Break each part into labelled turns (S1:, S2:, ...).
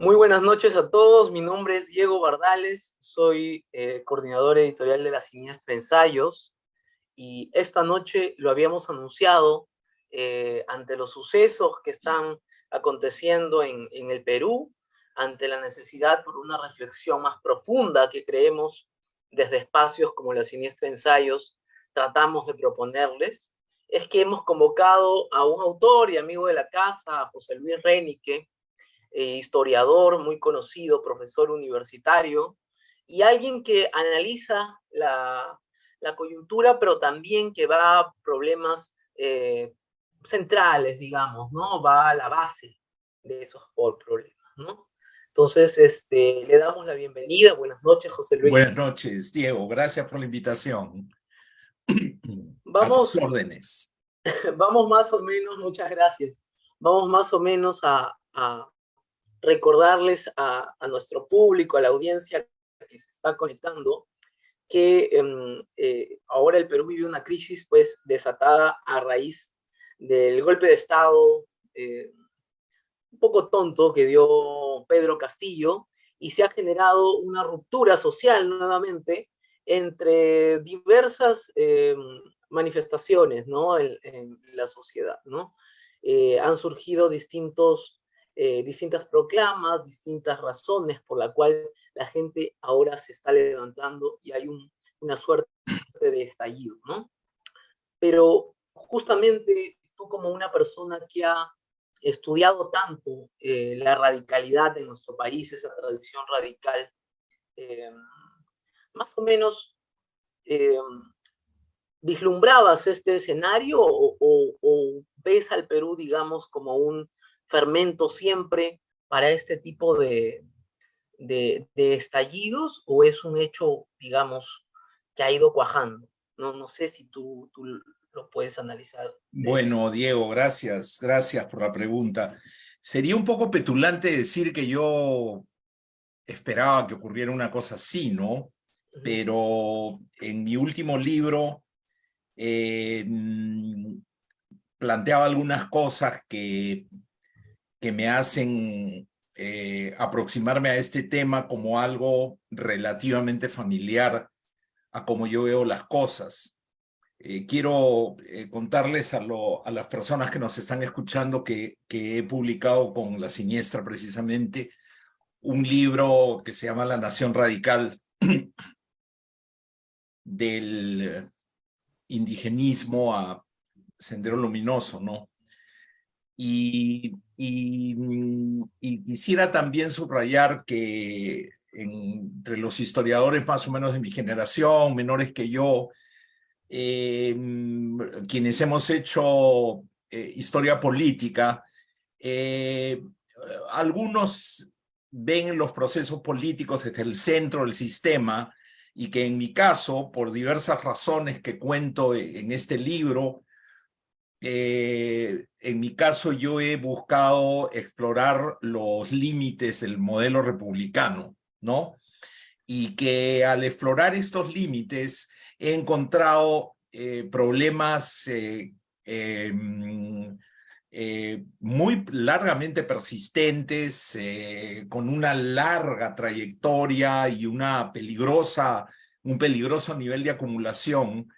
S1: Muy buenas noches a todos, mi nombre es Diego Bardales, soy coordinador editorial de La Siniestra Ensayos y esta noche lo habíamos anunciado ante los sucesos que están aconteciendo en el Perú, ante la necesidad por una reflexión más profunda que creemos desde espacios como La Siniestra Ensayos tratamos de proponerles, es que hemos convocado a un autor y amigo de la casa, a José Luis Renique, historiador muy conocido, profesor universitario, y alguien que analiza la coyuntura, pero también que va a problemas centrales, digamos, ¿no? Va a la base de esos problemas, ¿no? Entonces, le damos la bienvenida. Buenas noches, José
S2: Buenas
S1: Luis.
S2: noches, Diego. Gracias por la invitación. A tus
S1: Vamos,
S2: órdenes.
S1: vamos más o menos, muchas gracias. Vamos más o menos a recordarles a nuestro público, a la audiencia que se está conectando, que ahora el Perú vive una crisis pues desatada a raíz del golpe de Estado un poco tonto que dio Pedro Castillo, y se ha generado una ruptura social nuevamente entre diversas manifestaciones, ¿no? en la sociedad, ¿no? Han surgido distintas proclamas, distintas razones por la cual la gente ahora se está levantando y hay una suerte de estallido, ¿no? Pero justamente tú, como una persona que ha estudiado tanto la radicalidad en nuestro país, esa tradición radical, eh, más o menos eh, vislumbrabas este escenario o ves al Perú, digamos, como un fermento siempre para este tipo de estallidos, o es un hecho, digamos, que ha ido cuajando? No sé si tú lo puedes analizar de esa
S2: Bueno,
S1: manera.
S2: Diego, gracias. Gracias por la pregunta. Sería un poco petulante decir que yo esperaba que ocurriera una cosa así, ¿no?
S1: Ujú.
S2: Pero en mi último libro planteaba algunas cosas que me hacen aproximarme a este tema como algo relativamente familiar a cómo yo veo las cosas. Quiero contarles a las personas que nos están escuchando que he publicado con La Siniestra precisamente un libro que se llama La Nación Radical, del indigenismo a Sendero Luminoso, ¿no? Y quisiera también subrayar que entre los historiadores más o menos de mi generación, menores que yo, quienes hemos hecho historia política, eh, algunos ven los procesos políticos desde el centro del sistema y que en mi caso, por diversas razones que cuento en este libro, en mi caso yo he buscado explorar los límites del modelo republicano, ¿no? Y que al explorar estos límites he encontrado problemas muy largamente persistentes, con una larga trayectoria y un peligroso nivel de acumulación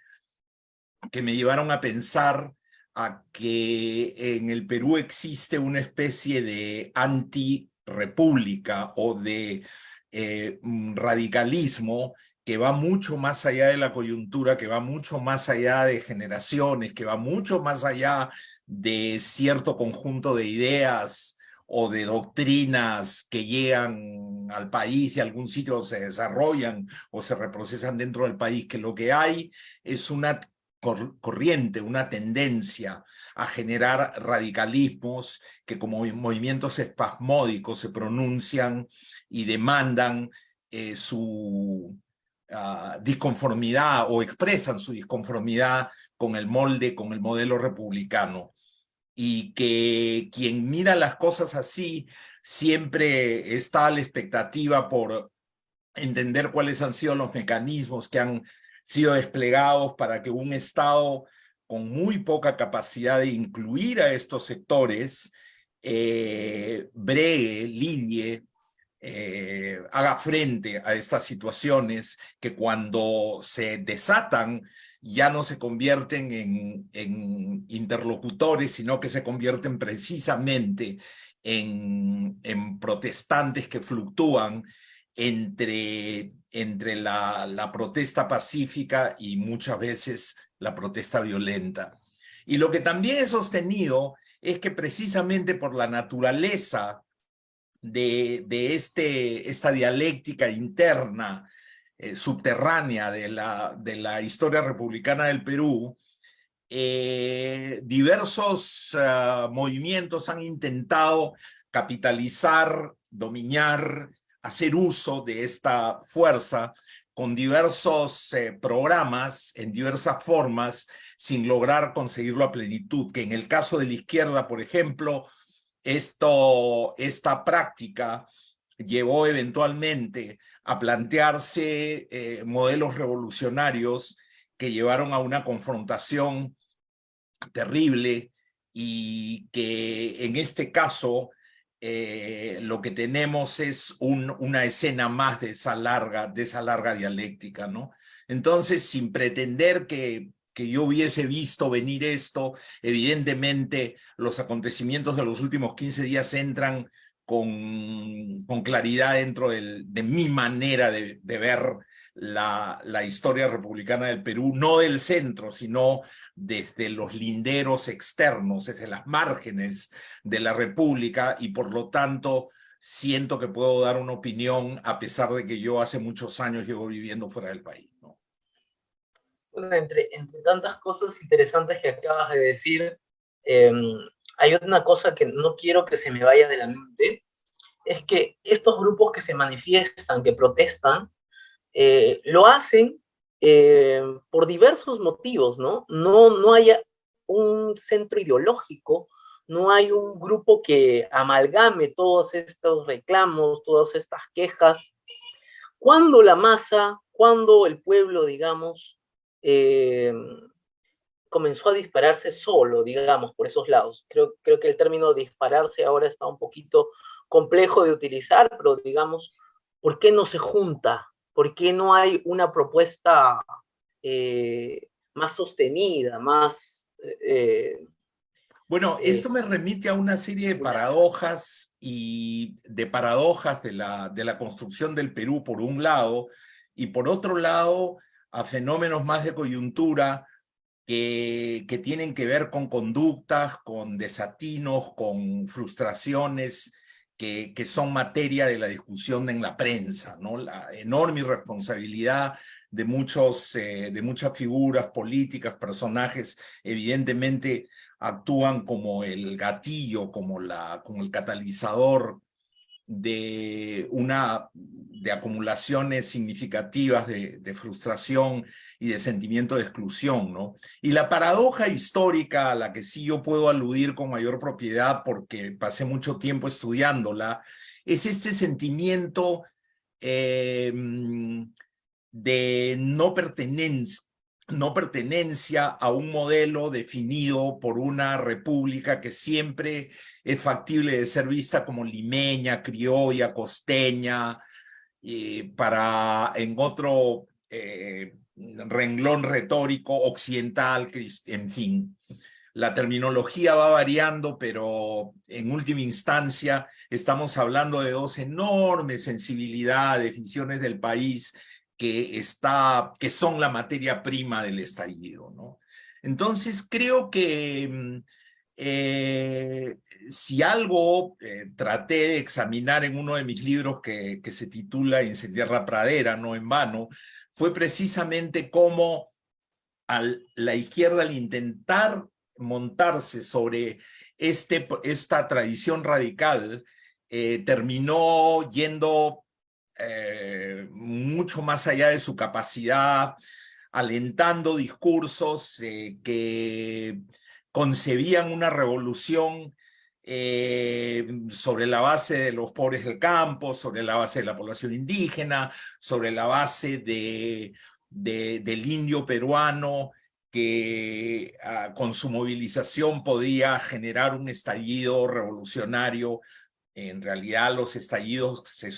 S2: que me llevaron a pensar a que en el Perú existe una especie de antirrepública o de radicalismo que va mucho más allá de la coyuntura, que va mucho más allá de generaciones, que va mucho más allá de cierto conjunto de ideas o de doctrinas que llegan al país y a algún sitio se desarrollan o se reprocesan dentro del país, que lo que hay es una corriente, una tendencia a generar radicalismos que como movimientos espasmódicos se pronuncian y demandan su disconformidad o expresan su disconformidad con el molde, con el modelo republicano. Y que quien mira las cosas así siempre está a la expectativa por entender cuáles han sido los mecanismos que han sido desplegados para que un Estado con muy poca capacidad de incluir a estos sectores bregue, lidie haga frente a estas situaciones que cuando se desatan ya no se convierten en interlocutores, sino que se convierten precisamente en protestantes que fluctúan entre la protesta pacífica y muchas veces la protesta violenta. Y lo que también he sostenido es que precisamente por la naturaleza de esta dialéctica interna, subterránea de la historia republicana del Perú, diversos movimientos han intentado capitalizar, dominar, hacer uso de esta fuerza con diversos programas, en diversas formas, sin lograr conseguirlo a plenitud, que en el caso de la izquierda, por ejemplo, esta práctica llevó eventualmente a plantearse modelos revolucionarios que llevaron a una confrontación terrible y que en este caso lo que tenemos es una escena más de esa larga dialéctica, ¿no? Entonces, sin pretender que yo hubiese visto venir esto, evidentemente los acontecimientos de los últimos 15 días entran con claridad dentro de mi manera de ver la historia republicana del Perú, no del centro, sino desde los linderos externos, desde las márgenes de la República, y por lo tanto siento que puedo dar una opinión a pesar de que yo hace muchos años llevo viviendo fuera del país, ¿no?
S1: Bueno, entre tantas cosas interesantes que acabas de decir, eh, hay una cosa que no quiero que se me vaya de la mente, es que estos grupos que se manifiestan, que protestan, lo hacen por diversos motivos, ¿no? No hay un centro ideológico, no hay un grupo que amalgame todos estos reclamos, todas estas quejas. Cuando la masa, cuando el pueblo, digamos, eh, comenzó a dispararse solo, digamos, por esos lados. Creo que el término dispararse ahora está un poquito complejo de utilizar, pero digamos, ¿por qué no se junta? ¿Por qué no hay una propuesta más sostenida, más...
S2: Bueno, esto me remite a una serie de paradojas de la construcción del Perú, por un lado, y por otro lado, a fenómenos más de coyuntura que tienen que ver con conductas, con desatinos, con frustraciones que son materia de la discusión en la prensa, ¿no? La enorme irresponsabilidad de muchas figuras políticas, personajes, evidentemente actúan como el gatillo, como el catalizador de acumulaciones significativas de frustración y de sentimiento de exclusión, ¿no? Y la paradoja histórica a la que sí yo puedo aludir con mayor propiedad porque pasé mucho tiempo estudiándola, es este sentimiento de no pertenencia a un modelo definido por una república que siempre es factible de ser vista como limeña, criolla, costeña, en otro renglón retórico occidental, en fin. La terminología va variando, pero en última instancia estamos hablando de dos enormes sensibilidades, visiones del país que son la materia prima del estallido, ¿no? Entonces creo que si algo traté de examinar en uno de mis libros que se titula Incendiar la pradera, no en vano, fue precisamente cómo la izquierda, al intentar montarse sobre esta tradición radical, terminó yendo mucho más allá de su capacidad, alentando discursos que concebían una revolución sobre la base de los pobres del campo, sobre la base de la población indígena, sobre la base del indio peruano que con su movilización podía generar un estallido revolucionario En realidad los estallidos se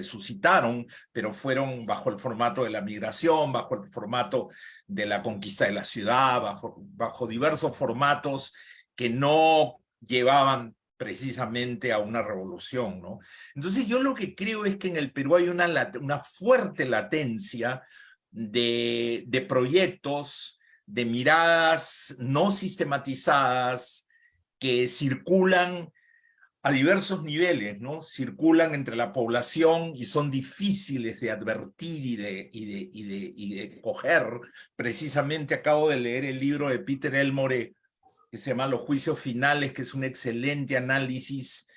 S2: suscitaron, pero fueron bajo el formato de la migración, bajo el formato de la conquista de la ciudad, bajo diversos formatos que no llevaban precisamente a una revolución, ¿no? Entonces yo lo que creo es que en el Perú hay una fuerte latencia de proyectos, de miradas no sistematizadas que circulan a diversos niveles, ¿no? Circulan entre la población y son difíciles de advertir y de coger. Precisamente acabo de leer el libro de Peter Elmore que se llama Los Juicios Finales, que es un excelente análisis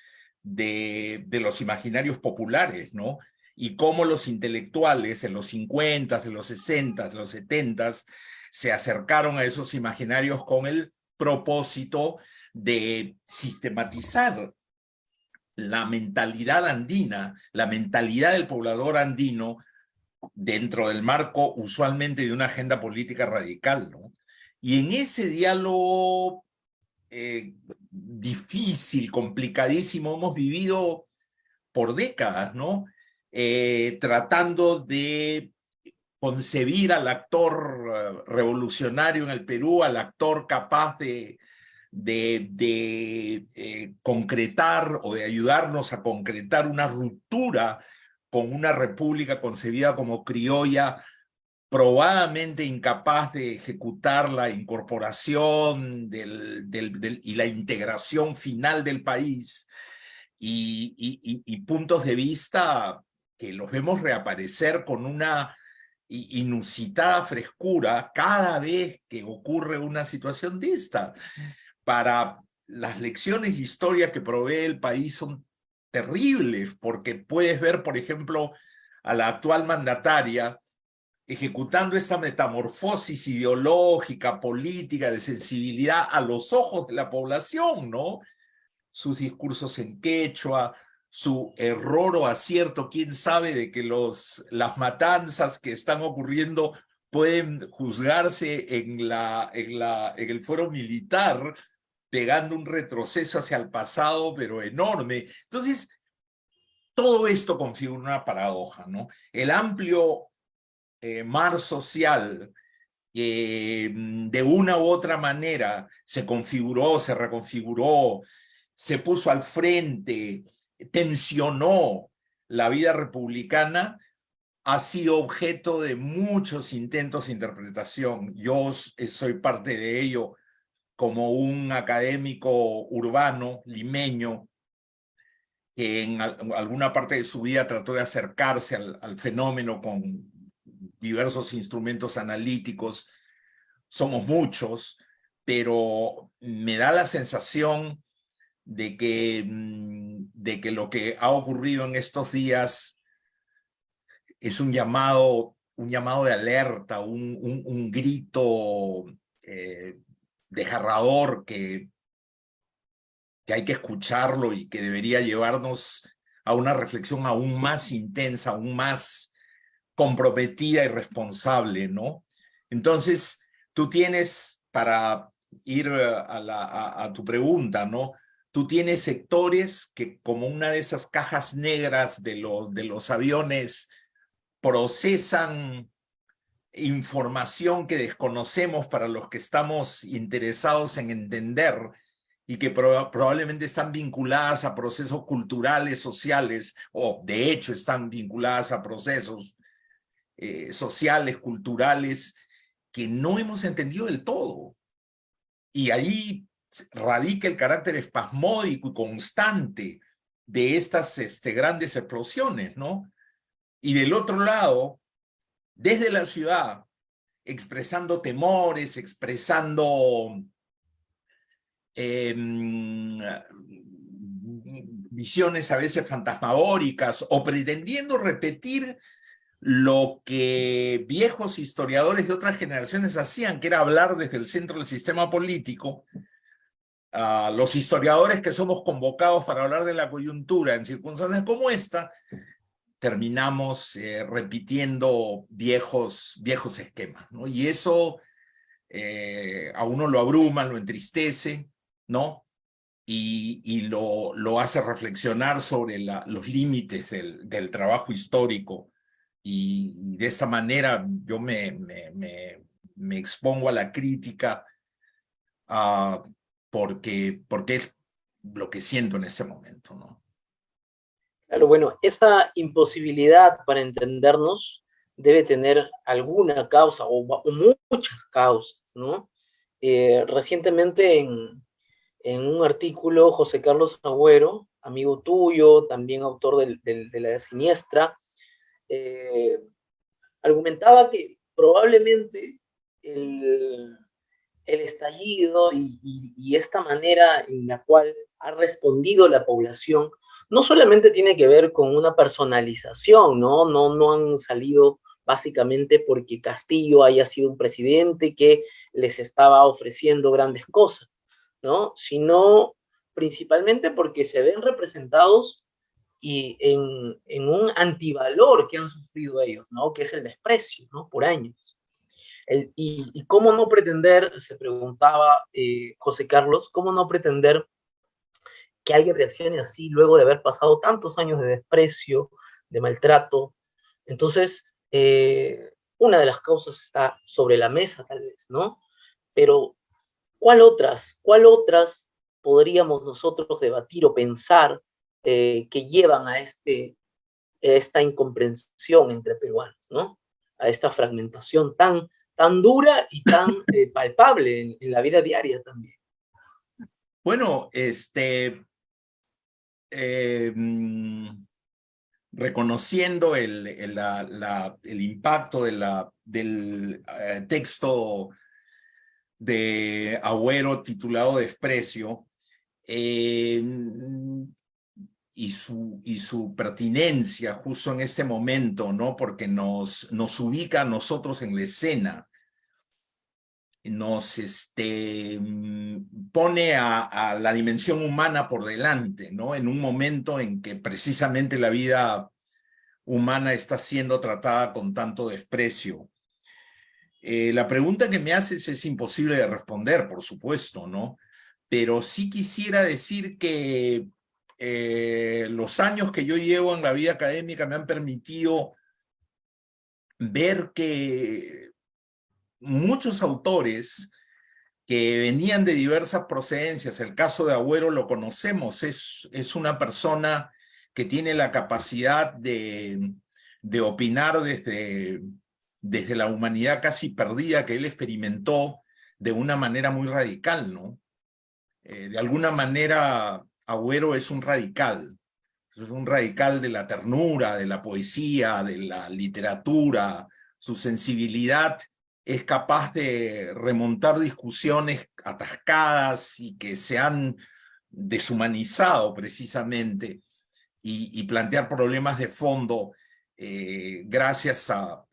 S2: de los imaginarios populares, ¿no? Y cómo los intelectuales en los 50, en los 60, en los 70 se acercaron a esos imaginarios con el propósito de sistematizar la mentalidad andina, la mentalidad del poblador andino dentro del marco usualmente de una agenda política radical, ¿no? Y en ese diálogo difícil, complicadísimo, hemos vivido por décadas, ¿no? Tratando de concebir al actor revolucionario en el Perú, al actor capaz de concretar o de ayudarnos a concretar una ruptura con una república concebida como criolla, probadamente incapaz de ejecutar la incorporación y la integración final del país, y puntos de vista que los vemos reaparecer con una inusitada frescura cada vez que ocurre una situación de esta. Para las lecciones de historia que provee el país son terribles, porque puedes ver, por ejemplo, a la actual mandataria ejecutando esta metamorfosis ideológica, política, de sensibilidad a los ojos de la población, ¿no? Sus discursos en quechua, su error o acierto, quién sabe, de que las matanzas que están ocurriendo pueden juzgarse en el fuero militar, pegando un retroceso hacia el pasado, pero enorme. Entonces, todo esto configura una paradoja, ¿no? El amplio mar social que de una u otra manera se configuró, se reconfiguró, se puso al frente, tensionó la vida republicana, ha sido objeto de muchos intentos de interpretación. Yo soy parte de ello como un académico urbano, limeño, que en alguna parte de su vida trató de acercarse al fenómeno con diversos instrumentos analíticos. Somos muchos, pero me da la sensación de que lo que ha ocurrido en estos días es un llamado de alerta, un grito desgarrador que hay que escucharlo y que debería llevarnos a una reflexión aún más intensa, aún más comprometida y responsable, ¿no? Entonces, tú tienes, para ir a tu pregunta, ¿no? Tú tienes sectores que, como una de esas cajas negras de los aviones, procesan información que desconocemos para los que estamos interesados en entender, y que probablemente están vinculadas a procesos culturales, sociales, o de hecho están vinculadas a procesos sociales, culturales, que no hemos entendido del todo. Y ahí radica el carácter espasmódico y constante de estas grandes explosiones, ¿no? Y del otro lado, desde la ciudad, expresando temores, expresando visiones a veces fantasmagóricas, o pretendiendo repetir lo que viejos historiadores de otras generaciones hacían, que era hablar desde el centro del sistema político. Los historiadores que somos convocados para hablar de la coyuntura en circunstancias como esta, terminamos repitiendo viejos esquemas, ¿no? Y eso a uno lo abruma, lo entristece, ¿no? y lo hace reflexionar sobre los límites del trabajo histórico. Y de esta manera yo me expongo a la crítica porque es lo que siento en este momento, ¿no?
S1: Claro, bueno, esa imposibilidad para entendernos debe tener alguna causa o muchas causas, ¿no? Recientemente en un artículo, José Carlos Agüero, amigo tuyo, también autor de La Siniestra, eh, argumentaba que probablemente el, el estallido y esta manera en la cual ha respondido la población no solamente tiene que ver con una personalización, ¿no? No han salido básicamente porque Castillo haya sido un presidente que les estaba ofreciendo grandes cosas, ¿no? Sino principalmente porque se ven representados y en un antivalor que han sufrido ellos, ¿no? Que es el desprecio, ¿no? Por años. Y cómo no pretender, se preguntaba José Carlos, cómo no pretender que alguien reaccione así luego de haber pasado tantos años de desprecio, de maltrato. Entonces, una de las causas está sobre la mesa, tal vez, ¿no? Pero, ¿cuál otras podríamos nosotros debatir o pensar que llevan a esta incomprensión entre peruanos, ¿no? A esta fragmentación tan dura y tan palpable en la vida diaria también.
S2: Bueno, reconociendo el impacto del texto de Agüero titulado Desprecio, y su pertinencia justo en este momento, ¿no? Porque nos ubica a nosotros en la escena, nos pone a la dimensión humana por delante, ¿no? En un momento en que precisamente la vida humana está siendo tratada con tanto desprecio. La pregunta que me haces es imposible de responder, por supuesto, ¿no? Pero sí quisiera decir que los años que yo llevo en la vida académica me han permitido ver que muchos autores que venían de diversas procedencias, el caso de Agüero lo conocemos, es una persona que tiene la capacidad de opinar desde la humanidad casi perdida que él experimentó de una manera muy radical, ¿no? De alguna manera, Agüero es un radical de la ternura, de la poesía, de la literatura. Su sensibilidad es capaz de remontar discusiones atascadas y que se han deshumanizado precisamente y plantear problemas de fondo gracias a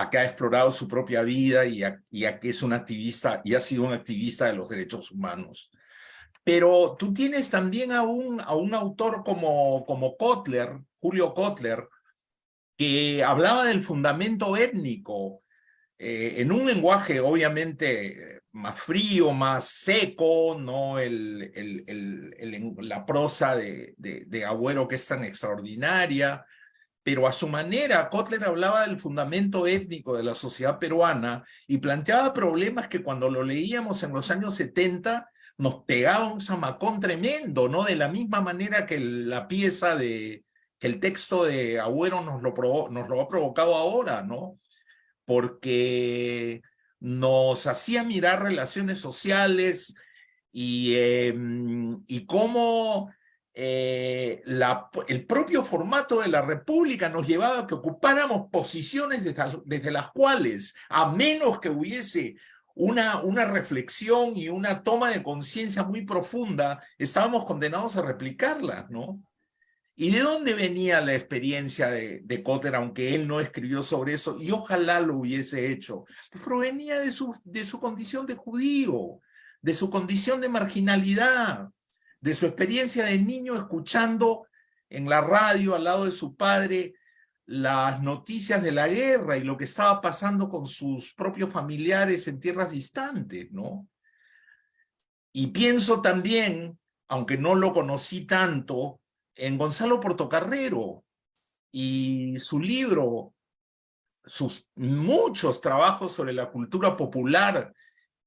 S2: que ha explorado su propia vida y a que es un activista y ha sido un activista de los derechos humanos. Pero tú tienes también a un autor como Kotler, Julio Kotler, que hablaba del fundamento étnico en un lenguaje obviamente más frío, más seco, ¿no? La prosa de Agüero que es tan extraordinaria, pero a su manera Kotler hablaba del fundamento étnico de la sociedad peruana y planteaba problemas que cuando lo leíamos en los años 70 nos pegaba un zamacón tremendo, ¿no? De la misma manera que que el texto de Agüero nos lo ha provocado ahora, ¿no? Porque nos hacía mirar relaciones sociales y cómo el propio formato de la República nos llevaba a que ocupáramos posiciones desde las cuales, a menos que hubiese una reflexión y una toma de conciencia muy profunda, estábamos condenados a replicarlas, ¿no? ¿Y de dónde venía la experiencia de Kotler, aunque él no escribió sobre eso, y ojalá lo hubiese hecho? Pues provenía de su condición de judío, de su condición de marginalidad, de su experiencia de niño escuchando en la radio al lado de su padre las noticias de la guerra y lo que estaba pasando con sus propios familiares en tierras distantes, ¿no? Y pienso también aunque no lo conocí tanto, en Gonzalo Portocarrero y su libro, sus muchos trabajos sobre la cultura popular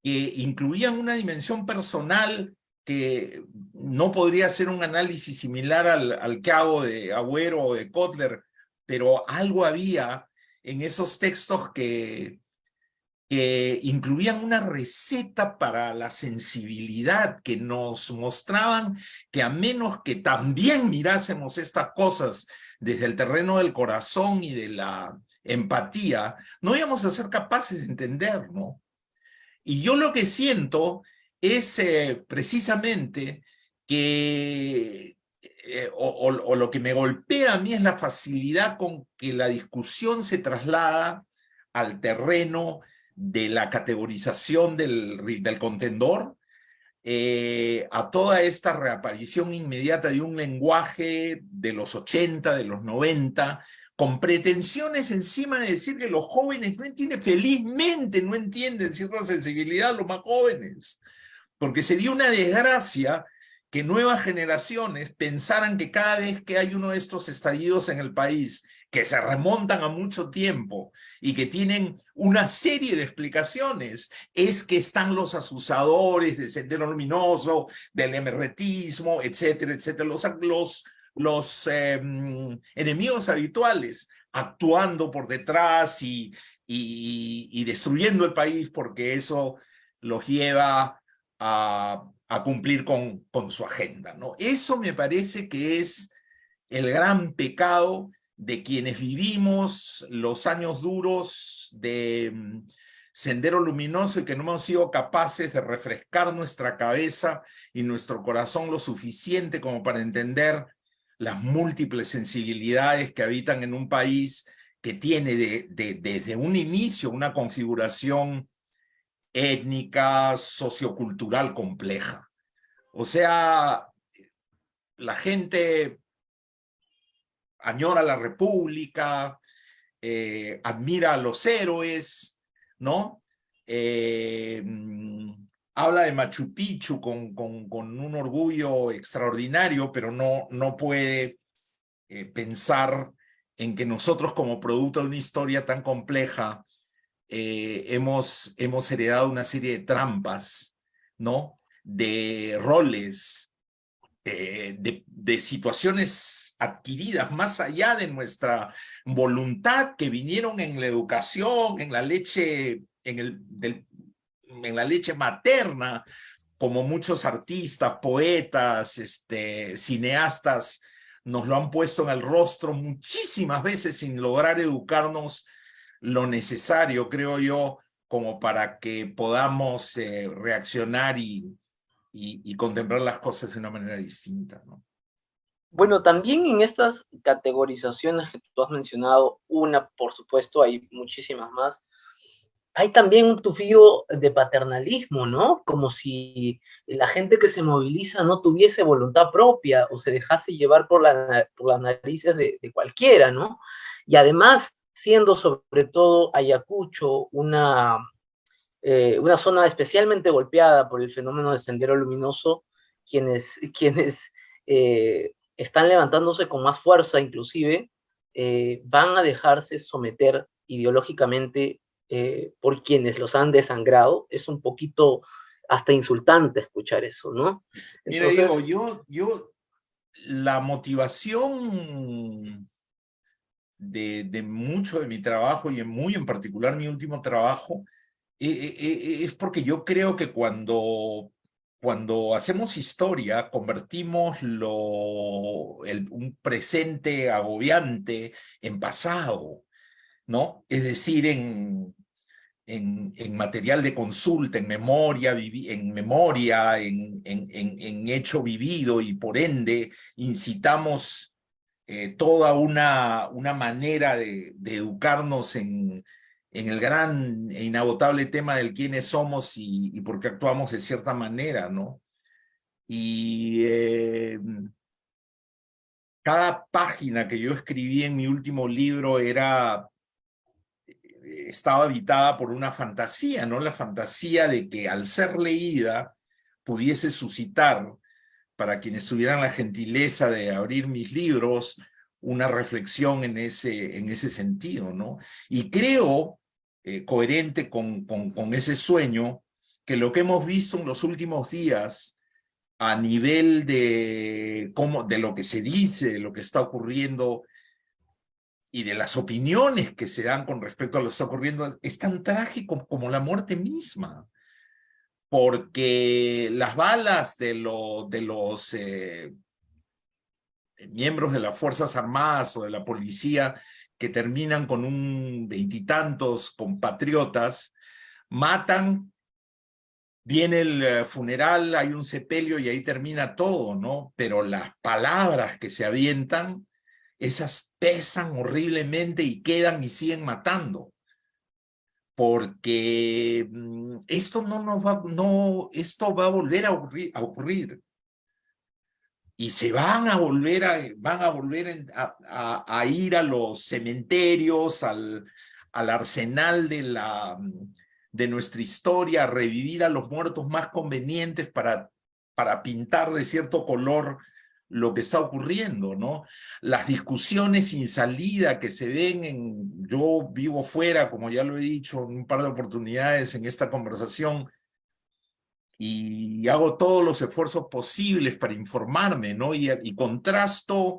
S2: que incluían una dimensión personal que no podría ser un análisis similar al que hago de Agüero o de Kotler, pero algo había en esos textos que incluían una receta para la sensibilidad, que nos mostraban que a menos que también mirásemos estas cosas desde el terreno del corazón y de la empatía, no íbamos a ser capaces de entender, ¿no? Y yo lo que siento es precisamente que, o lo que me golpea a mí es la facilidad con que la discusión se traslada al terreno de la categorización del contendor, a toda esta reaparición inmediata de un lenguaje de los 80, de los 90, con pretensiones encima de decir que los jóvenes no entienden, felizmente no entienden cierta sensibilidad los más jóvenes, porque sería una desgracia que nuevas generaciones pensaran que cada vez que hay uno de estos estallidos en el país, que se remontan a mucho tiempo y que tienen una serie de explicaciones, es que están los asusadores de Sendero Luminoso, del emerretismo, etcétera, etcétera, los enemigos habituales actuando por detrás y destruyendo el país porque eso los lleva a cumplir con su agenda, ¿no? Eso me parece que es el gran pecado de quienes vivimos los años duros de Sendero Luminoso y que no hemos sido capaces de refrescar nuestra cabeza y nuestro corazón lo suficiente como para entender las múltiples sensibilidades que habitan en un país que tiene desde un inicio una configuración étnica, sociocultural compleja. O sea, la gente añora la república, admira a los héroes, ¿no? Habla de Machu Picchu con un orgullo extraordinario, pero no puede pensar en que nosotros como producto de una historia tan compleja hemos heredado una serie de trampas, ¿no? De roles, de situaciones adquiridas más allá de nuestra voluntad que vinieron en la educación, en la leche, en la leche materna, como muchos artistas, poetas, cineastas nos lo han puesto en el rostro muchísimas veces sin lograr educarnos lo necesario, creo yo, como para que podamos reaccionar y contemplar las cosas de una manera distinta, ¿no?
S1: Bueno, también en estas categorizaciones que tú has mencionado, una, por supuesto, hay muchísimas más, hay también un tufillo de paternalismo, ¿no? Como si la gente que se moviliza no tuviese voluntad propia o se dejase llevar por las narices de cualquiera, ¿no? Y además, siendo sobre todo Ayacucho una zona especialmente golpeada por el fenómeno de Sendero Luminoso, quienes están levantándose con más fuerza inclusive, van a dejarse someter ideológicamente por quienes los han desangrado. Es un poquito hasta insultante escuchar eso, ¿no?
S2: Mira, Diego,
S1: Entonces,
S2: la motivación de mucho de mi trabajo y muy en particular mi último trabajo es porque yo creo que cuando hacemos historia convertimos un presente agobiante en pasado, ¿no? Es decir, en material de consulta, en memoria, en hecho vivido y por ende incitamos toda una manera de educarnos en el gran e inagotable tema del quiénes somos y por qué actuamos de cierta manera, ¿no? Y cada página que yo escribí en mi último libro estaba habitada por una fantasía, ¿no? La fantasía de que al ser leída pudiese suscitar para quienes tuvieran la gentileza de abrir mis libros, una reflexión en ese sentido, ¿no? Y creo, coherente con ese sueño, que lo que hemos visto en los últimos días a nivel de lo que se dice, de lo que está ocurriendo y de las opiniones que se dan con respecto a lo que está ocurriendo, es tan trágico como la muerte misma. Porque las balas de los miembros de las Fuerzas Armadas o de la policía que terminan con un veintitantos compatriotas, matan, viene el funeral, hay un sepelio y ahí termina todo, ¿no? Pero las palabras que se avientan, esas pesan horriblemente y quedan y siguen matando. Porque esto esto va a volver a ocurrir. Y se van a volver a ir a los cementerios, al arsenal de nuestra historia, a revivir a los muertos más convenientes para pintar de cierto color lo que está ocurriendo, ¿no? Las discusiones sin salida que se ven yo vivo fuera, como ya lo he dicho en un par de oportunidades en esta conversación, y hago todos los esfuerzos posibles para informarme, ¿no? Y contrasto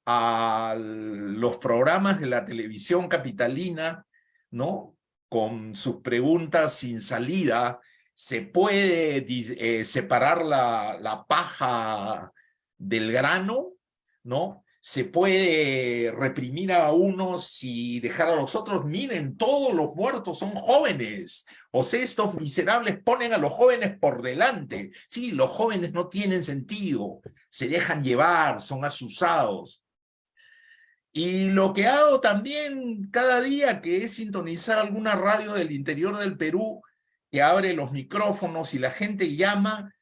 S2: a los programas de la televisión capitalina, ¿no? Con sus preguntas sin salida. ¿Se puede separar la paja del grano? ¿No? ¿Se puede reprimir a unos y dejar a los otros? Miren, todos los muertos son jóvenes. O sea, estos miserables ponen a los jóvenes por delante. Sí, los jóvenes no tienen sentido, se dejan llevar, son asusados. Y lo que hago también cada día, que es sintonizar alguna radio del interior del Perú, que abre los micrófonos y la gente llama,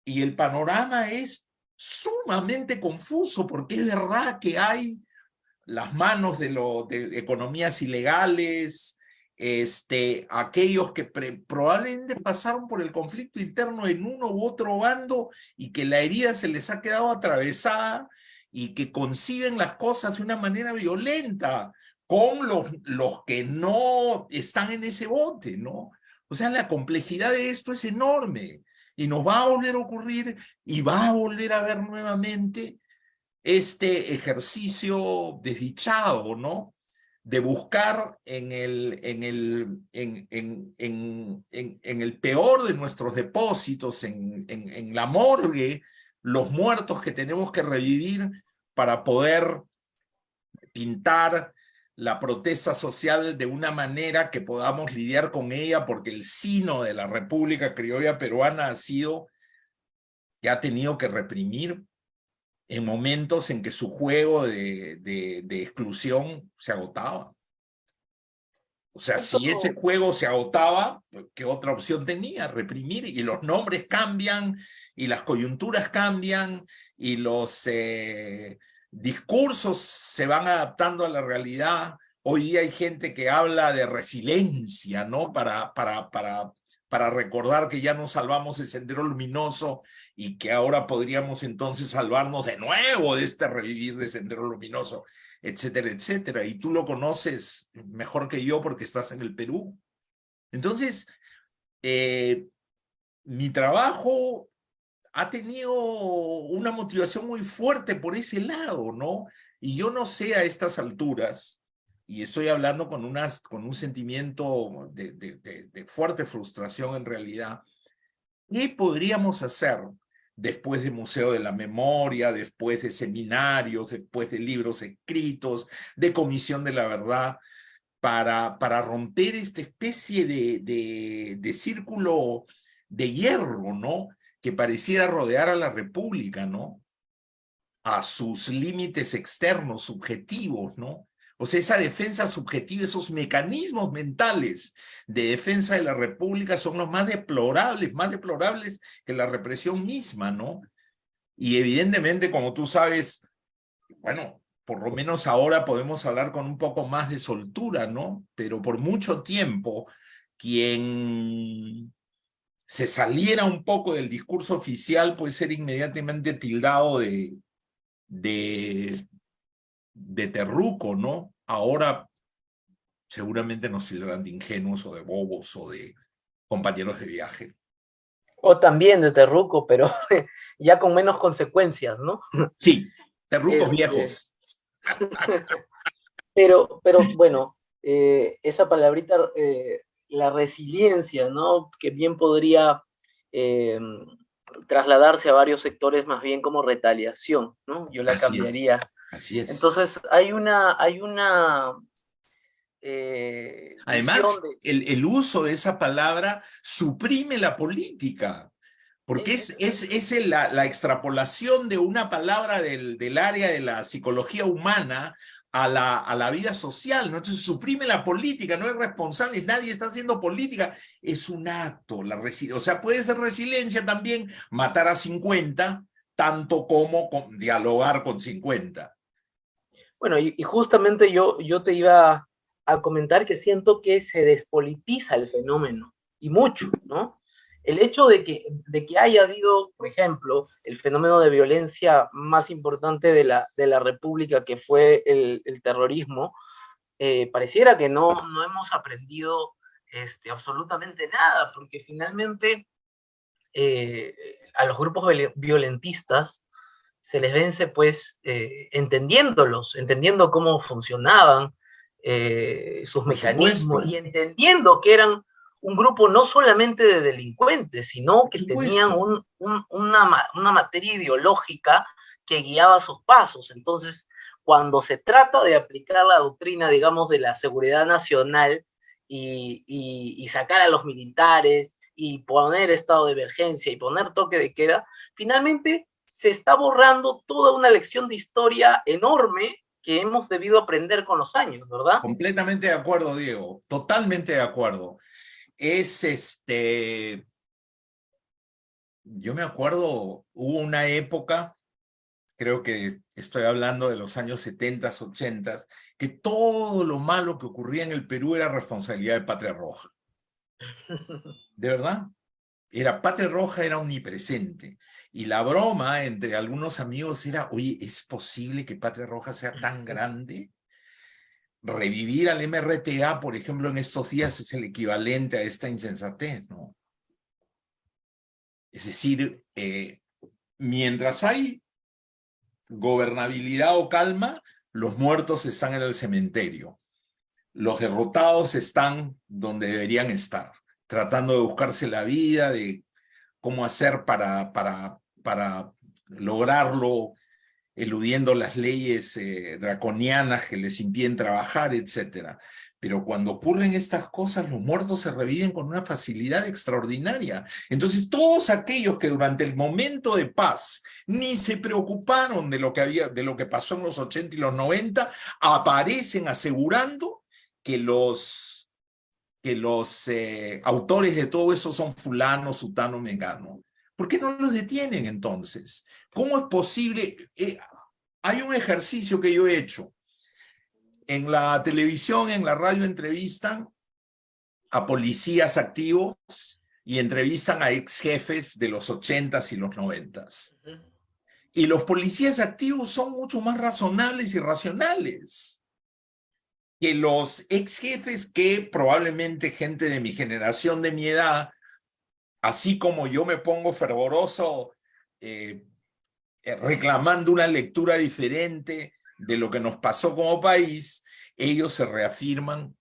S2: y el panorama es sumamente confuso, porque es verdad que hay las manos de economías ilegales, aquellos que probablemente pasaron por el conflicto interno en uno u otro bando y que la herida se les ha quedado atravesada y que conciben las cosas de una manera violenta con los que no están en ese bote, ¿no? O sea, la complejidad de esto es enorme y nos va a volver a ocurrir y va a volver a ver nuevamente este ejercicio desdichado, ¿no? De buscar en el peor de nuestros depósitos, en la morgue, los muertos que tenemos que revivir para poder pintar la protesta social de una manera que podamos lidiar con ella, porque el sino de la República Criolla Peruana ha sido que ha tenido que reprimir en momentos en que su juego de exclusión se agotaba. O sea, si ese juego se agotaba, ¿qué otra opción tenía? Reprimir, y los nombres cambian, y las coyunturas cambian, y los discursos se van adaptando a la realidad. Hoy día hay gente que habla de resiliencia, ¿no? Para recordar que ya nos salvamos del Sendero Luminoso y que ahora podríamos entonces salvarnos de nuevo de este revivir de Sendero Luminoso, etcétera, etcétera. Y tú lo conoces mejor que yo porque estás en el Perú. Entonces, mi trabajo ha tenido una motivación muy fuerte por ese lado, ¿no? Y yo no sé a estas alturas, y estoy hablando con un sentimiento de fuerte frustración en realidad, ¿qué podríamos hacer después de Museo de la Memoria, después de seminarios, después de libros escritos, de Comisión de la Verdad, para romper esta especie de círculo de hierro, ¿no? Que pareciera rodear a la República, ¿no? A sus límites externos, subjetivos, ¿no? O sea, esa defensa subjetiva, esos mecanismos mentales de defensa de la República son los más deplorables que la represión misma, ¿no? Y evidentemente, como tú sabes, bueno, por lo menos ahora podemos hablar con un poco más de soltura, ¿no? Pero por mucho tiempo, quien se saliera un poco del discurso oficial, puede ser inmediatamente tildado de terruco, ¿no? Ahora seguramente nos tildarán de ingenuos o de bobos o de compañeros de viaje.
S1: O también de terruco, pero ya con menos consecuencias, ¿no?
S2: Sí, terrucos
S1: Este,
S2: viejos.
S1: pero bueno, esa palabrita, la resiliencia, ¿no? Que bien podría eh, trasladarse a varios sectores más bien como retaliación, ¿no? Yo la
S2: Así es,
S1: cambiaría.
S2: así es.
S1: Entonces, hay una visión
S2: Además,
S1: de...
S2: el uso de esa palabra suprime la política, porque es la extrapolación de una palabra del área de la psicología humana a la vida social, ¿no? Entonces suprime la política, no es responsable, nadie está haciendo política, es un acto, o sea, puede ser resiliencia también matar a 50, tanto como dialogar con 50.
S1: Bueno, y justamente yo te iba a comentar que siento que se despolitiza el fenómeno, y mucho, ¿no? El hecho de que haya habido, por ejemplo, el fenómeno de violencia más importante de la República, que fue el terrorismo, pareciera que no hemos aprendido absolutamente nada, porque finalmente eh, a los grupos violentistas se les vence pues entendiéndolos, entendiendo cómo funcionaban sus
S2: Por
S1: mecanismos
S2: supuesto,
S1: y entendiendo que eran un grupo no solamente de delincuentes, sino
S2: por
S1: que tenían
S2: supuesto.
S1: una materia ideológica que guiaba sus pasos. Entonces, cuando se trata de aplicar la doctrina, digamos, de la seguridad nacional y sacar a los militares y poner estado de emergencia y poner toque de queda, finalmente se está borrando toda una lección de historia enorme que hemos debido aprender con los años, ¿verdad?
S2: Completamente de acuerdo, Diego, totalmente de acuerdo. Es yo me acuerdo, hubo una época, creo que estoy hablando de los años 70, 80, que todo lo malo que ocurría en el Perú era responsabilidad de Patria Roja. ¿De verdad? Era Patria Roja, era omnipresente. Y la broma entre algunos amigos era, oye, ¿es posible que Patria Roja sea tan grande? Revivir al MRTA, por ejemplo, en estos días es el equivalente a esta insensatez, ¿no? Es decir, mientras hay gobernabilidad o calma, los muertos están en el cementerio. Los derrotados están donde deberían estar, tratando de buscarse la vida, de cómo hacer para lograrlo, eludiendo las leyes draconianas que les impiden trabajar, etc. Pero cuando ocurren estas cosas, los muertos se reviven con una facilidad extraordinaria. Entonces, todos aquellos que durante el momento de paz ni se preocuparon de lo que pasó en los 80 y los 90, aparecen asegurando que los autores de todo eso son fulano, sutano, mengano. ¿Por qué no los detienen entonces? ¿Cómo es posible? Hay un ejercicio que yo he hecho. En la televisión, en la radio entrevistan a policías activos y entrevistan a ex jefes de los 80s y los 90s. Y los policías activos son mucho más razonables y racionales que los ex jefes que probablemente gente de mi generación, de mi edad, así como yo me pongo fervoroso reclamando una lectura diferente de lo que nos pasó como país, ellos se reafirman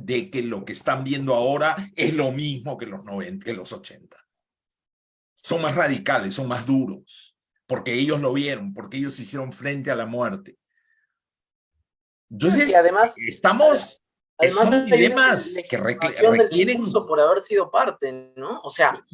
S2: de que lo que están viendo ahora es lo mismo que los 90, que los 80. Son más radicales, son más duros, porque ellos lo vieron, porque ellos hicieron frente a la muerte.
S1: Y
S2: Entonces,
S1: además, además
S2: son
S1: hay una
S2: dilemas que
S1: legitimación del discurso
S2: requieren...
S1: por haber sido parte, ¿no? O sea,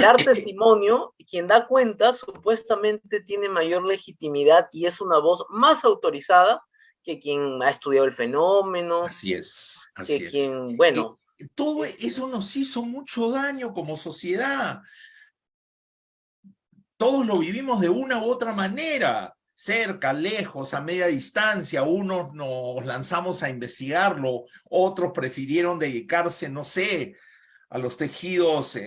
S1: dar testimonio, quien da cuenta supuestamente tiene mayor legitimidad y es una voz más autorizada que quien ha estudiado el fenómeno,
S2: Así es, así
S1: que
S2: es.
S1: quien,
S2: Y
S1: bueno,
S2: todo
S1: es,
S2: eso nos hizo mucho daño como sociedad. Todos lo vivimos de una u otra manera, cerca, lejos, a media distancia. Unos nos lanzamos a investigarlo, otros prefirieron dedicarse, no sé, a los tejidos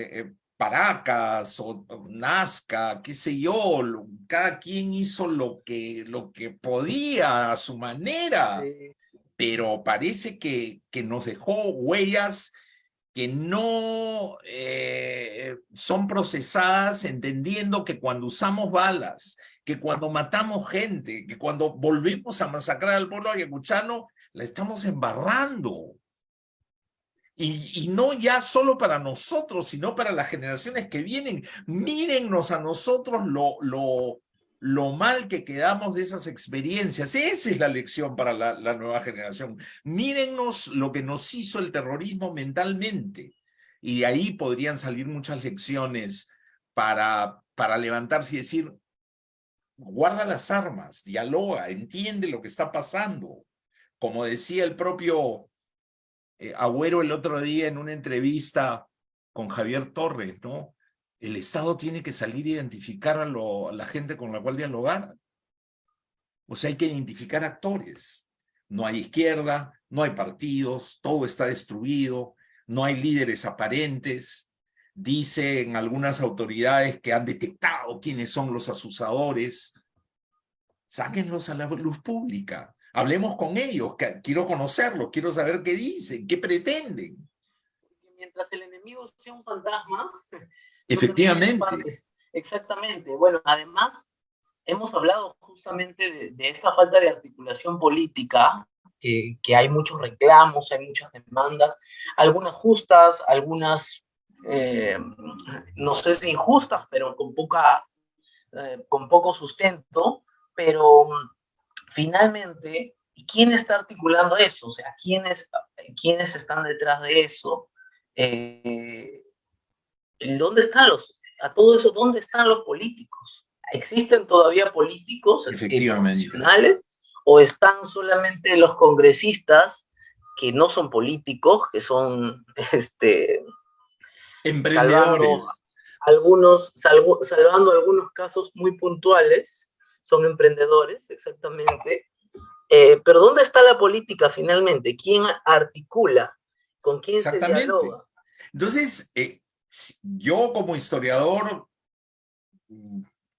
S2: Paracas o Nazca, qué sé yo, cada quien hizo lo que podía a su manera,
S1: Sí, sí.
S2: pero parece que nos dejó huellas que no son procesadas, entendiendo que cuando usamos balas, que cuando matamos gente, que cuando volvemos a masacrar al pueblo ayacuchano, la estamos embarrando. Y no ya solo para nosotros, sino para las generaciones que vienen. Mírennos a nosotros lo mal que quedamos de esas experiencias. Esa es la lección para la nueva generación. Mírennos lo que nos hizo el terrorismo mentalmente. Y de ahí podrían salir muchas lecciones para levantarse y decir, guarda las armas, dialoga, entiende lo que está pasando. Como decía el propio Agüero el otro día en una entrevista con Javier Torres, ¿no? El Estado tiene que salir a identificar a la gente con la cual dialogar. O sea, hay que identificar actores. No hay izquierda, no hay partidos, todo está destruido, no hay líderes aparentes. Dicen algunas autoridades que han detectado quiénes son los asusadores. Sáquenlos a la luz pública. Hablemos con ellos, quiero conocerlos, quiero saber qué dicen, qué pretenden.
S1: Mientras el enemigo sea un fantasma, tú también eres
S2: Efectivamente.
S1: parte. Exactamente. Bueno, además, hemos hablado justamente de esta falta de articulación política, que hay muchos reclamos, hay muchas demandas, algunas justas, algunas, no sé si injustas, pero con poco sustento, pero finalmente, ¿quién está articulando eso? O sea, ¿quiénes están detrás de eso? Eh, ¿Dónde están a todo eso, dónde están los políticos? ¿Existen todavía políticos
S2: Efectivamente.
S1: profesionales o están solamente los congresistas que no son políticos, que son salvando
S2: Emprendedores.
S1: salvando algunos casos muy puntuales, son emprendedores, exactamente. Pero ¿dónde está la política finalmente? ¿Quién articula? ¿Con quién se
S2: Exactamente.
S1: dialoga?
S2: Entonces, yo como historiador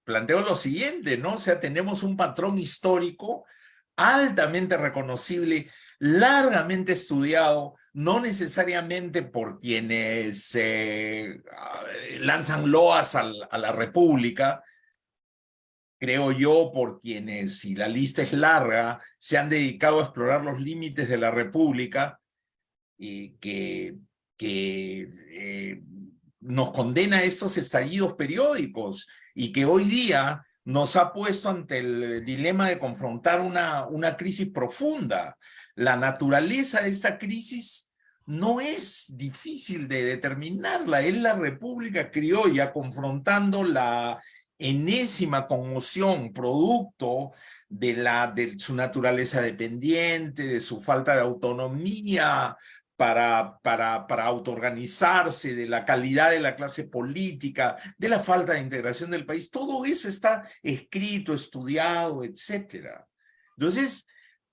S2: planteo lo siguiente, ¿no? O sea, tenemos un patrón histórico altamente reconocible, largamente estudiado, no necesariamente por quienes lanzan loas a la República, creo yo, por quienes, y la lista es larga, se han dedicado a explorar los límites de la República y que nos condena a estos estallidos periódicos y que hoy día nos ha puesto ante el dilema de confrontar una crisis profunda. La naturaleza de esta crisis no es difícil de determinarla, es la República Criolla confrontando la enésima conmoción producto de su naturaleza dependiente, de su falta de autonomía para autoorganizarse, de la calidad de la clase política, de la falta de integración del país. Todo eso está escrito, estudiado, etcétera. Entonces,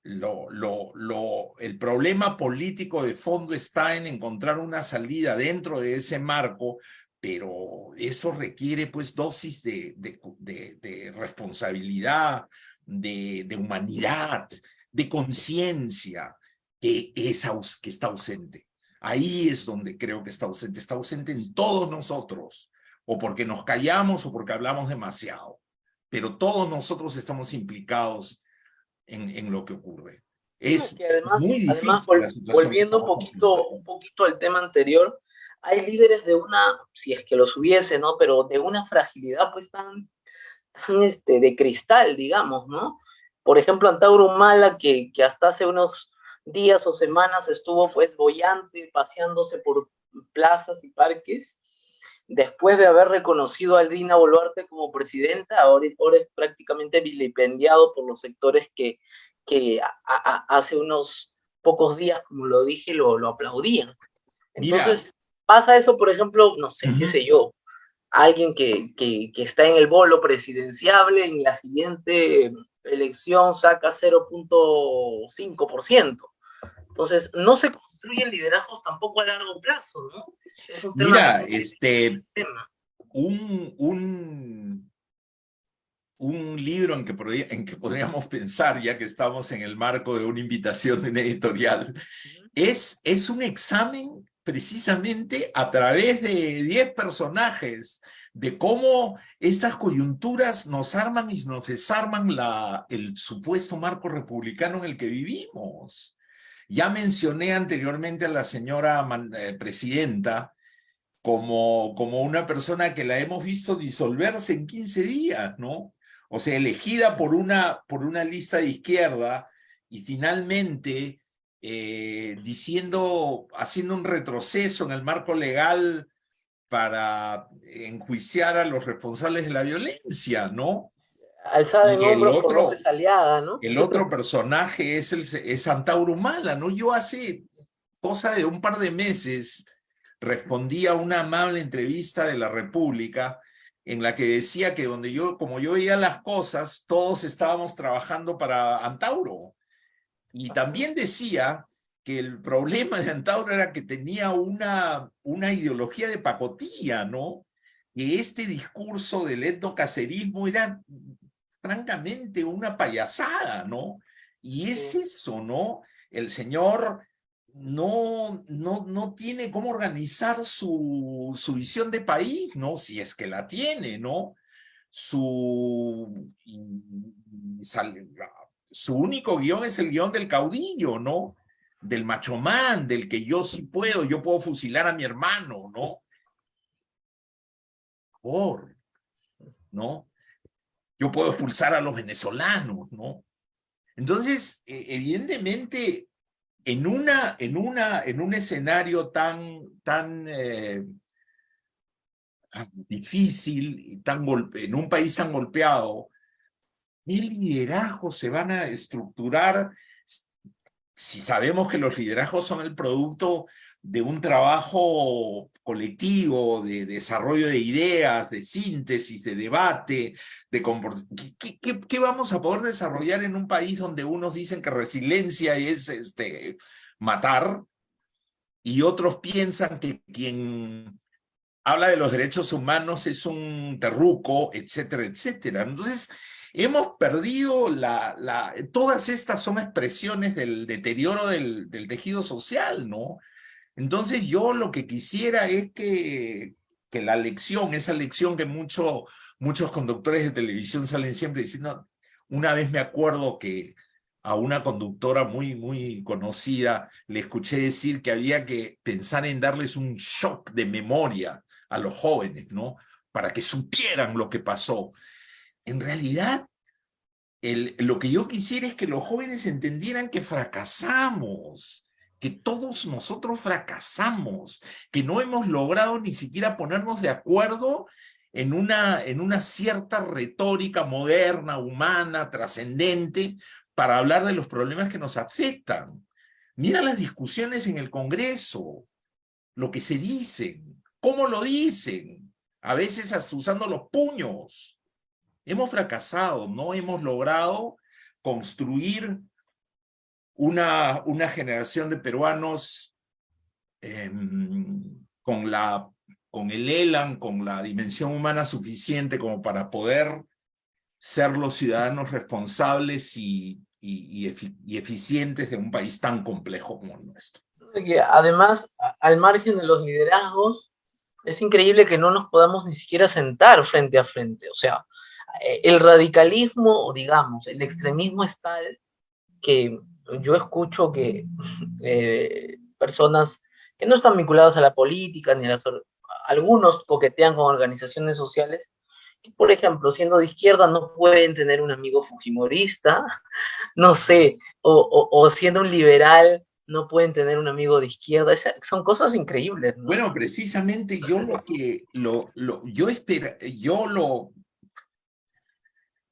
S2: el problema político de fondo está en encontrar una salida dentro de ese marco, pero eso requiere pues dosis de responsabilidad, de humanidad, de conciencia, que está ausente. Ahí es donde creo que está ausente en todos nosotros, o porque nos callamos o porque hablamos demasiado, pero todos nosotros estamos implicados en lo que ocurre.
S1: No,
S2: Es
S1: que además,
S2: muy
S1: además
S2: difícil la situación que
S1: volviendo
S2: estamos
S1: un
S2: confrontando.
S1: poquito al tema anterior, hay líderes de una, si es que los hubiese, ¿no? Pero de una fragilidad pues de cristal, digamos, ¿no? Por ejemplo, Antauro Humala, que hasta hace unos días o semanas estuvo pues boyante, paseándose por plazas y parques, después de haber reconocido a Dina Boluarte como presidenta, ahora es prácticamente vilipendiado por los sectores que hace unos pocos días, como lo dije, lo aplaudían.
S2: Mira,
S1: Entonces, pasa eso, por ejemplo, no sé, qué
S2: uh-huh.
S1: sé yo, alguien que está en el bolo presidenciable, en la siguiente elección saca 0.5%. Entonces, no se construyen liderazgos tampoco a largo plazo, ¿no? Es un tema
S2: Mira,
S1: muy tema.
S2: un libro en que podríamos pensar, ya que estamos en el marco de una invitación de una editorial, es un examen precisamente a través de 10 personajes, de cómo estas coyunturas nos arman y nos desarman el supuesto marco republicano en el que vivimos. Ya mencioné anteriormente a la señora presidenta como una persona que la hemos visto disolverse en 15 días, ¿no? O sea, elegida por una lista de izquierda y finalmente haciendo un retroceso en el marco legal para enjuiciar a los responsables de la violencia, ¿no?
S1: Alzada en
S2: Y
S1: hombros por represaliada, ¿no?
S2: el otro personaje es Antauro Humala, ¿no? Yo hace cosa de un par de meses respondí a una amable entrevista de La República en la que decía que como yo veía las cosas, todos estábamos trabajando para Antauro. Y también decía que el problema de Antauro era que tenía una ideología de pacotilla, ¿no? Que este discurso del etnocacerismo era francamente una payasada, ¿no? Y es eso, ¿no? El señor no tiene cómo organizar su visión de país, ¿no? Si es que la tiene, ¿no? Su, su único guión es el guión del caudillo, ¿no? Del machomán, del que yo sí puedo, yo puedo fusilar a mi hermano, ¿no? ¿No? Yo puedo expulsar a los venezolanos, ¿no? Entonces, evidentemente, en un escenario tan difícil, y en un país tan golpeado, ¿qué liderazgos se van a estructurar si sabemos que los liderazgos son el producto de un trabajo colectivo, de desarrollo de ideas, de síntesis, de debate, ¿qué vamos a poder desarrollar en un país donde unos dicen que resiliencia es matar y otros piensan que quien habla de los derechos humanos es un terruco, etcétera, etcétera? Entonces, hemos perdido todas estas son expresiones del deterioro del tejido social, ¿no? Entonces yo lo que quisiera es que esa lección que muchos conductores de televisión salen siempre diciendo, una vez me acuerdo que a una conductora muy conocida le escuché decir que había que pensar en darles un shock de memoria a los jóvenes, ¿no? Para que supieran lo que pasó. En realidad, lo que yo quisiera es que los jóvenes entendieran que fracasamos, que todos nosotros fracasamos, que no hemos logrado ni siquiera ponernos de acuerdo en una cierta retórica moderna, humana, trascendente, para hablar de los problemas que nos afectan. Mira las discusiones en el Congreso, lo que se dicen, cómo lo dicen, a veces hasta usando los puños. Hemos fracasado, no hemos logrado construir una generación de peruanos con el ELAN, con la dimensión humana suficiente como para poder ser los ciudadanos responsables y eficientes de un país tan complejo como el nuestro.
S1: Además, al margen de los liderazgos, es increíble que no nos podamos ni siquiera sentar frente a frente. O sea, el radicalismo, o digamos, el extremismo es tal que yo escucho que personas que no están vinculadas a la política, algunos coquetean con organizaciones sociales, que, por ejemplo, siendo de izquierda no pueden tener un amigo fujimorista, no sé, o siendo un liberal no pueden tener un amigo de izquierda. Son cosas increíbles, ¿no?
S2: Bueno, precisamente yo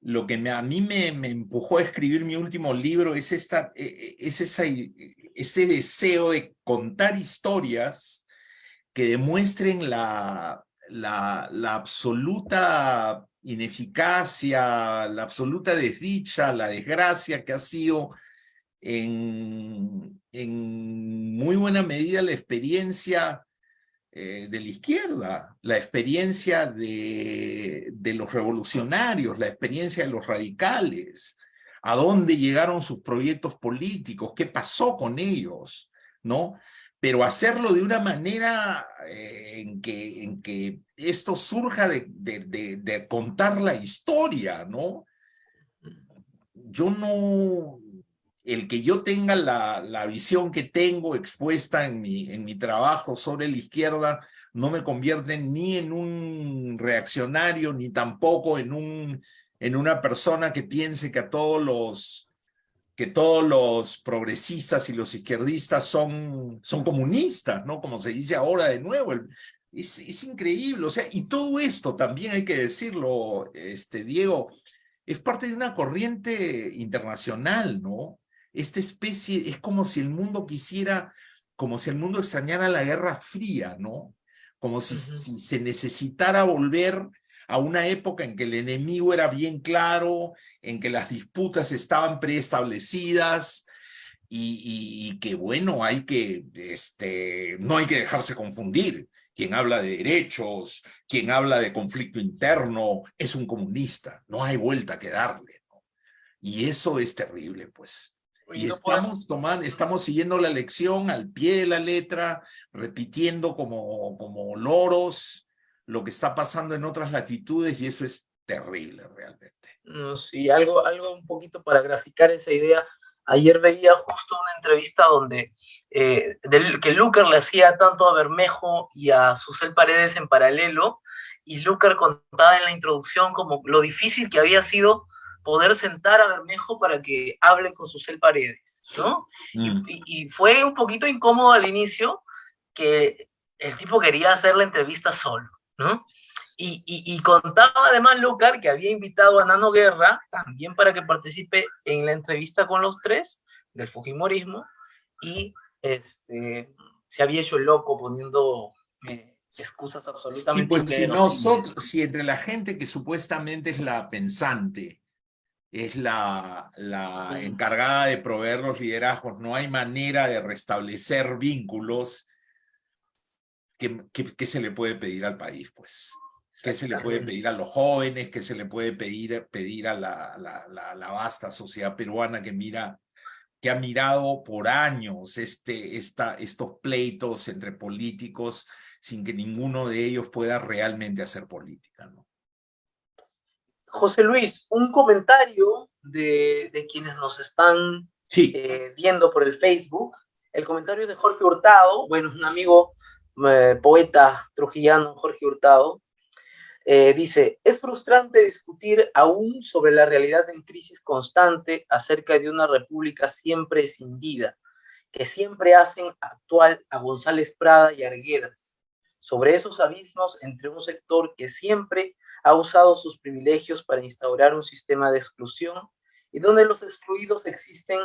S2: lo que a mí me empujó a escribir mi último libro es este deseo de contar historias que demuestren la absoluta ineficacia, la absoluta desdicha, la desgracia que ha sido en muy buena medida la experiencia de la izquierda, la experiencia de los revolucionarios, la experiencia de los radicales, a dónde llegaron sus proyectos políticos, qué pasó con ellos, ¿no? Pero hacerlo de una manera en que esto surja de contar la historia, ¿no? Yo no, el que yo tenga la visión que tengo expuesta en mi trabajo sobre la izquierda no me convierte ni en un reaccionario, ni tampoco en una persona que piense que todos los progresistas y los izquierdistas son comunistas, ¿no? Como se dice ahora de nuevo. Es increíble, o sea, y todo esto también hay que decirlo, Diego, es parte de una corriente internacional, ¿no? Esta especie, es como si el mundo como si el mundo extrañara la Guerra Fría, ¿no? Como si se necesitara volver a una época en que el enemigo era bien claro, en que las disputas estaban preestablecidas y que, bueno, no hay que dejarse confundir. Quien habla de derechos, quien habla de conflicto interno, es un comunista. No hay vuelta que darle, ¿no? Y eso es terrible, pues.
S1: Y
S2: Y
S1: no podemos...
S2: estamos siguiendo la lección al pie de la letra, repitiendo como loros lo que está pasando en otras latitudes, y eso es terrible realmente.
S1: No, sí, algo un poquito para graficar esa idea. Ayer veía justo una entrevista donde que Lucar le hacía tanto a Bermejo y a Susel Paredes en paralelo, y Lucar contaba en la introducción como lo difícil que había sido poder sentar a Bermejo para que hable con Susel Paredes, ¿no?
S2: Mm.
S1: Y fue un poquito incómodo al inicio, que el tipo quería hacer la entrevista solo, ¿no? Y contaba además Lucar que había invitado a Nano Guerra también para que participe en la entrevista con los tres del Fujimorismo, y se había hecho el loco poniendo excusas
S2: Sí,
S1: absolutamente
S2: pues
S1: inverosímiles.
S2: si entre la gente que supuestamente es la pensante, es la encargada de proveer los liderazgos, no hay manera de restablecer vínculos, ¿qué se le puede pedir al país, pues? ¿Qué se le puede pedir a los jóvenes? ¿Qué se le puede pedir a la vasta sociedad peruana que ha mirado por años estos pleitos entre políticos sin que ninguno de ellos pueda realmente hacer política, ¿no?
S1: José Luis, un comentario de quienes nos están
S2: Sí.
S1: viendo por el Facebook. El comentario es de Jorge Hurtado, bueno, es un amigo poeta trujillano, Jorge Hurtado. Dice, es frustrante discutir aún sobre la realidad en crisis constante acerca de una república siempre escindida, que siempre hacen actual a González Prada y Arguedas, sobre esos abismos entre un sector que siempre ha usado sus privilegios para instaurar un sistema de exclusión y donde los excluidos existen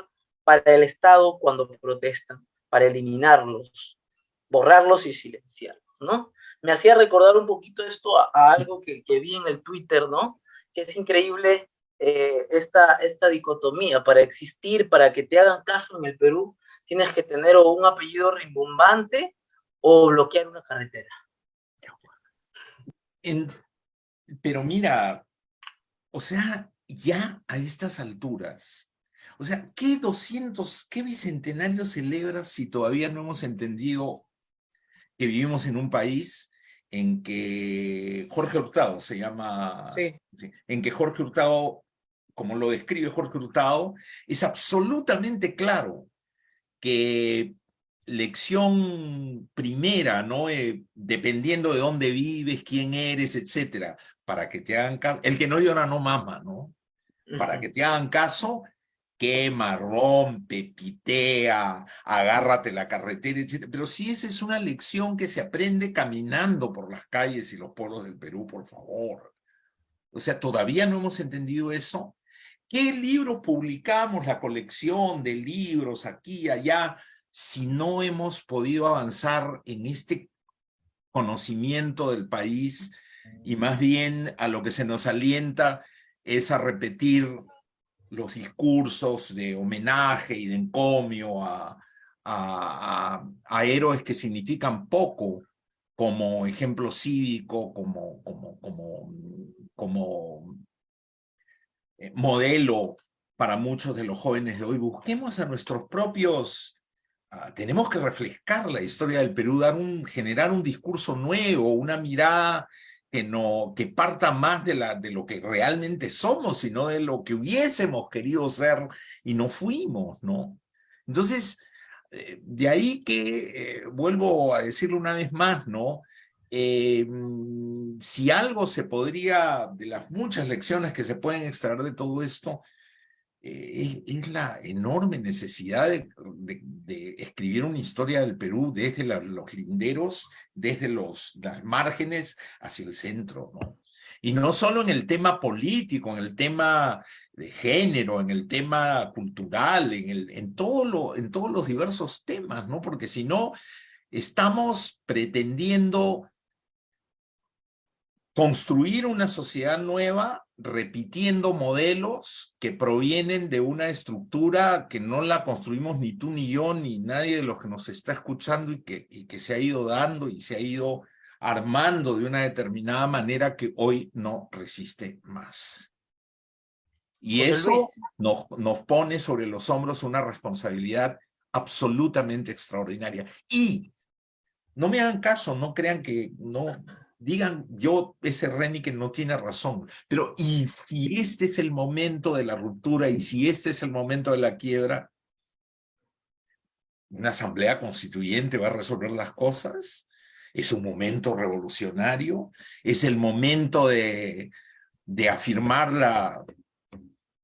S1: para el Estado cuando protestan, para eliminarlos, borrarlos y silenciarlos, ¿no? Me hacía recordar un poquito esto a algo que vi en el Twitter, ¿no? Que es increíble esta dicotomía. Para existir, para que te hagan caso en el Perú, tienes que tener o un apellido rimbombante o bloquear una carretera.
S2: Pero mira, o sea, ya a estas alturas, o sea, ¿qué bicentenario celebras si todavía no hemos entendido que vivimos en un país en que Jorge Hurtado se llama,
S1: Sí.
S2: sí, en que Jorge Hurtado, como lo describe Jorge Hurtado, es absolutamente claro que lección primera, ¿no? Dependiendo de dónde vives, quién eres, etcétera, para que te hagan caso, el que no llora no mama, ¿no? Para que te hagan caso, quema, rompe, pitea, agárrate la carretera, etcétera. Pero sí, esa es una lección que se aprende caminando por las calles y los pueblos del Perú, por favor. O sea, todavía no hemos entendido eso. ¿Qué libros publicamos, la colección de libros aquí y allá, si no hemos podido avanzar en este conocimiento del país y más bien a lo que se nos alienta es a repetir los discursos de homenaje y de encomio a héroes que significan poco como ejemplo cívico, como modelo para muchos de los jóvenes de hoy. Busquemos a nuestros propios. Tenemos que refrescar la historia del Perú, generar un discurso nuevo, una mirada que parta más de lo que realmente somos, sino de lo que hubiésemos querido ser y no fuimos, ¿no? Entonces, de ahí que, vuelvo a decirlo una vez más, ¿no? Si algo se podría, de las muchas lecciones que se pueden extraer de todo esto, es la enorme necesidad de escribir una historia del Perú desde los linderos, desde las márgenes hacia el centro, ¿no? Y no solo en el tema político, en el tema de género, en el tema cultural, en todos los diversos temas, ¿no? Porque si no, estamos pretendiendo construir una sociedad nueva repitiendo modelos que provienen de una estructura que no la construimos ni tú ni yo ni nadie de los que nos está escuchando y que se ha ido dando y se ha ido armando de una determinada manera que hoy no resiste más. Y
S1: José Luis,
S2: eso nos pone sobre los hombros una responsabilidad absolutamente extraordinaria. Y no me hagan caso, no crean que no, digan ese Reni que no tiene razón, pero ¿y si este es el momento de la ruptura y si este es el momento de la quiebra? ¿Una asamblea constituyente va a resolver las cosas? ¿Es un momento revolucionario? ¿Es el momento de afirmar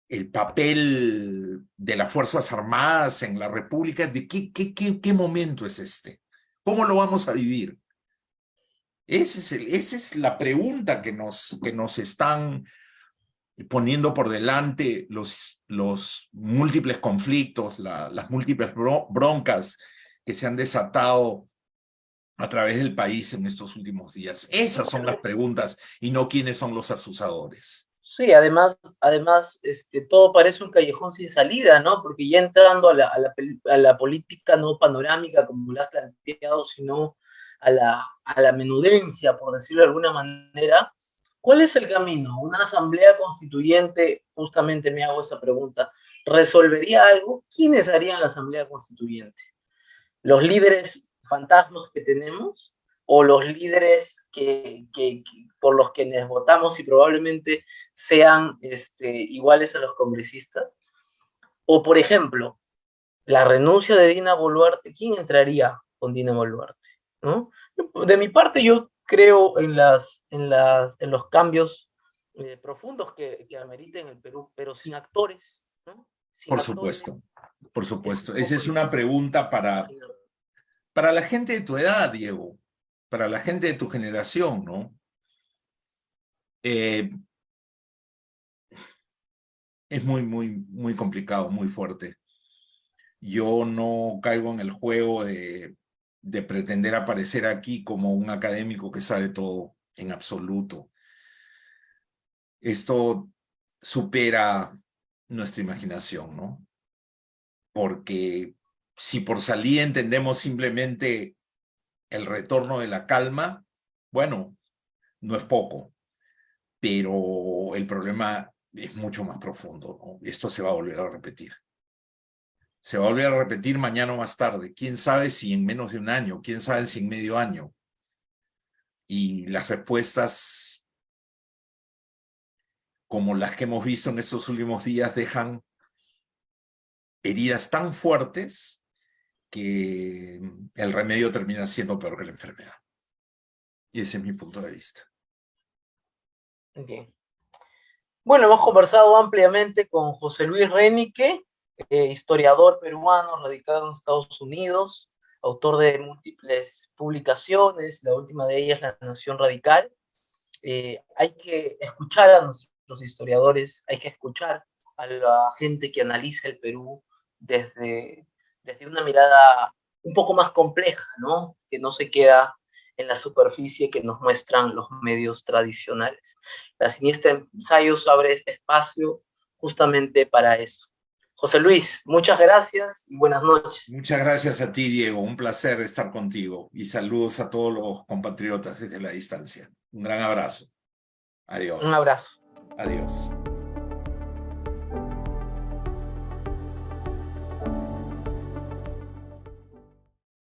S2: el papel de las Fuerzas Armadas en la República? ¿De qué momento es este? ¿Cómo lo vamos a vivir? Esa es la pregunta que nos están poniendo por delante los múltiples conflictos, las múltiples broncas que se han desatado a través del país en estos últimos días. Esas son las preguntas y no quiénes son los asusadores.
S1: sí, además, todo parece un callejón sin salida, ¿no? Porque ya entrando a la política no panorámica, como la has planteado, sino a la menudencia, por decirlo de alguna manera, ¿cuál es el camino? ¿Una asamblea constituyente, justamente me hago esa pregunta, resolvería algo? ¿Quiénes harían la asamblea constituyente? ¿Los líderes fantasmas que tenemos o los líderes por los que nos votamos y probablemente sean iguales a los congresistas? O, por ejemplo, la renuncia de Dina Boluarte, ¿quién entraría con Dina Boluarte? ¿No? De mi parte, yo creo en los cambios profundos que ameriten el Perú, pero sin actores, ¿no? Sin
S2: Por
S1: actores
S2: supuesto, por
S1: es
S2: supuesto.
S1: un
S2: Esa
S1: poco
S2: es una
S1: difícil
S2: pregunta
S1: imaginar.
S2: para la gente de tu edad, Diego, para la gente de tu generación, ¿no? Es muy complicado, muy fuerte. Yo no caigo en el juego de pretender aparecer aquí como un académico que sabe todo, en absoluto. Esto supera nuestra imaginación, ¿no? Porque si por salida entendemos simplemente el retorno de la calma, bueno, no es poco, pero el problema es mucho más profundo, ¿no? Esto se va a volver a repetir. Se va a volver a repetir mañana o más tarde. ¿Quién sabe si en menos de un año? ¿Quién sabe si en medio año? Y las respuestas, como las que hemos visto en estos últimos días, dejan heridas tan fuertes que el remedio termina siendo peor que la enfermedad. Y ese es mi punto de vista.
S1: Bien. Bueno, hemos conversado ampliamente con José Luis Renique, historiador peruano radicado en Estados Unidos, autor de múltiples publicaciones, la última de ellas, La Nación Radical. Hay que escuchar a nuestros historiadores, hay que escuchar a la gente que analiza el Perú desde una mirada un poco más compleja, ¿no? Que no se queda en la superficie que nos muestran los medios tradicionales. La Siniestra Ensayos abre este espacio justamente para eso. José Luis, muchas gracias y buenas noches.
S2: Muchas gracias a ti, Diego. Un placer estar contigo. Y saludos a todos los compatriotas desde la distancia. Un gran abrazo.
S1: Un
S2: Adiós.
S1: abrazo.
S2: Adiós.